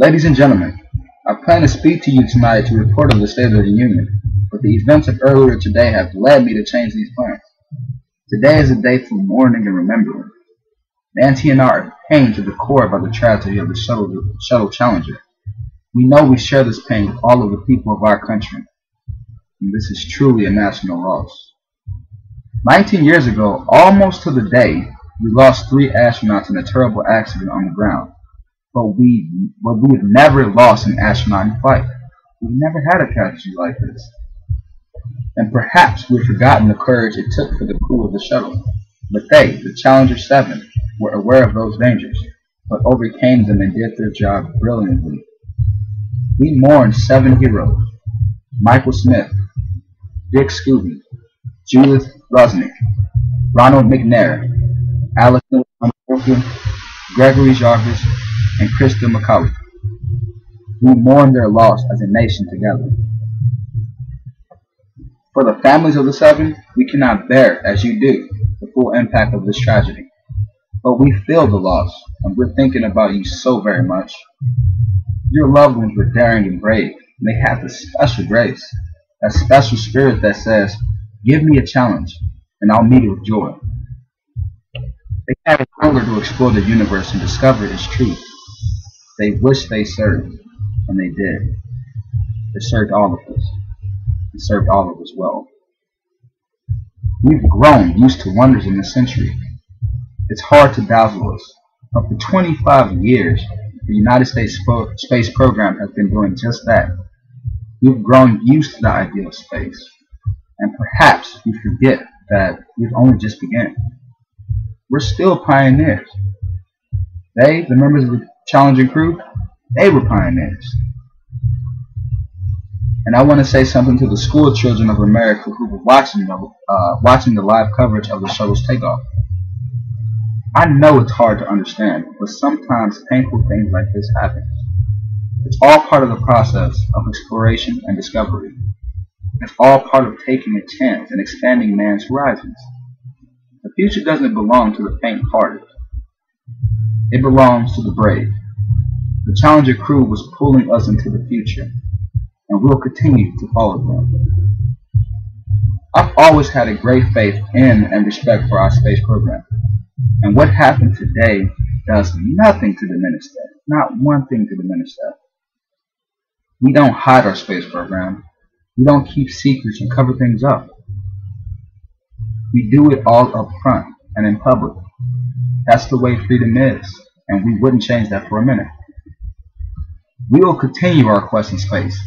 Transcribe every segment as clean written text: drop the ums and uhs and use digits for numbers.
Ladies and gentlemen, I plan to speak to you tonight to report on the State of the Union, but the events of earlier today have led me to change these plans. Today is a day for mourning and remembering. Nancy and I are pained to the core by the tragedy of the shuttle Challenger. We know we share this pain with all of the people of our country, and this is truly a national loss. 19 years ago, almost to the day, we lost 3 astronauts in a terrible accident on the ground. But we have never lost an astronaut in flight. We've never had a tragedy like this. And perhaps we've forgotten the courage it took for the crew of the shuttle. But they, the Challenger 7, were aware of those dangers, but overcame them and did their job brilliantly. We mourn 7 heroes: Michael Smith, Dick Scooby, Judith Rosnick, Ronald McNair, Alex Morgan, Gregory Jarvis, and Krista McCauley. We mourn their loss as a nation together. For the families of the 7, we cannot bear, as you do, the full impact of this tragedy. But we feel the loss, and we're thinking about you so very much. Your loved ones were daring and brave, and they had the special grace, that special spirit that says, "Give me a challenge, and I'll meet it with joy." They had a hunger to explore the universe and discover its truth. They wished they served, and they did. They served all of us, and served all of us well. We've grown used to wonders in this century. It's hard to dazzle us, but for 25 years, the United States Space Program has been doing just that. We've grown used to the idea of space, and perhaps we forget that we've only just begun. We're still pioneers. They, the members of the Challenger crew, they were pioneers. And I want to say something to the school children of America who were watching the live coverage of the shuttle's takeoff. I know it's hard to understand, but sometimes painful things like this happen. It's all part of the process of exploration and discovery. It's all part of taking a chance and expanding man's horizons. The future doesn't belong to the faint-hearted. It belongs to the brave. The Challenger crew was pulling us into the future, and we'll continue to follow them. I've always had a great faith in and respect for our space program, and what happened today does nothing to diminish that, not one thing to diminish that. We don't hide our space program. We don't keep secrets and cover things up. We do it all up front and in public. That's the way freedom is, and we wouldn't change that for a minute. We will continue our quest in space.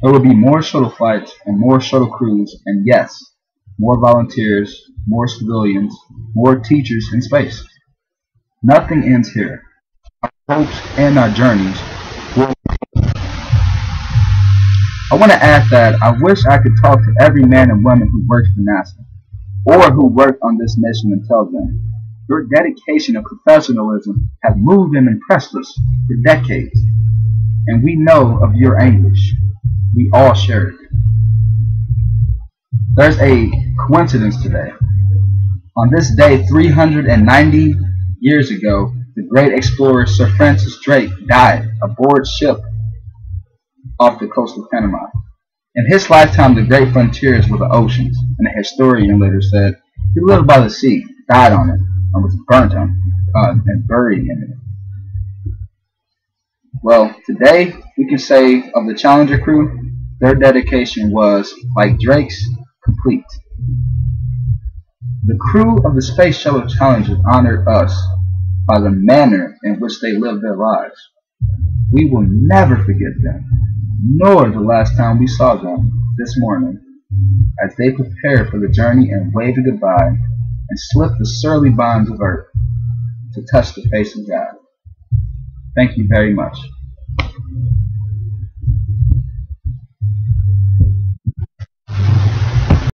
There will be more shuttle flights and more shuttle crews, and yes, more volunteers, more civilians, more teachers in space. Nothing ends here. Our hopes and our journeys will. I want to add that I wish I could talk to every man and woman who works for NASA, or who worked on this mission, and tell them, your dedication and professionalism have moved and impressed us for decades, and we know of your anguish. We all share it. There's a coincidence today. On this day 390 years ago, the great explorer Sir Francis Drake died aboard ship off the coast of Panama. In his lifetime, the great frontiers were the oceans, and a historian later said he lived by the sea, died on it, and was burnt on and buried in it. Well, today we can say of the Challenger crew, their dedication was, like Drake's, complete. The crew of the Space Shuttle Challenger honored us by the manner in which they lived their lives. We will never forget them, nor the last time we saw them this morning, as they prepared for the journey and waved goodbye and slipped the surly bonds of earth to touch the face of God. Thank you very much.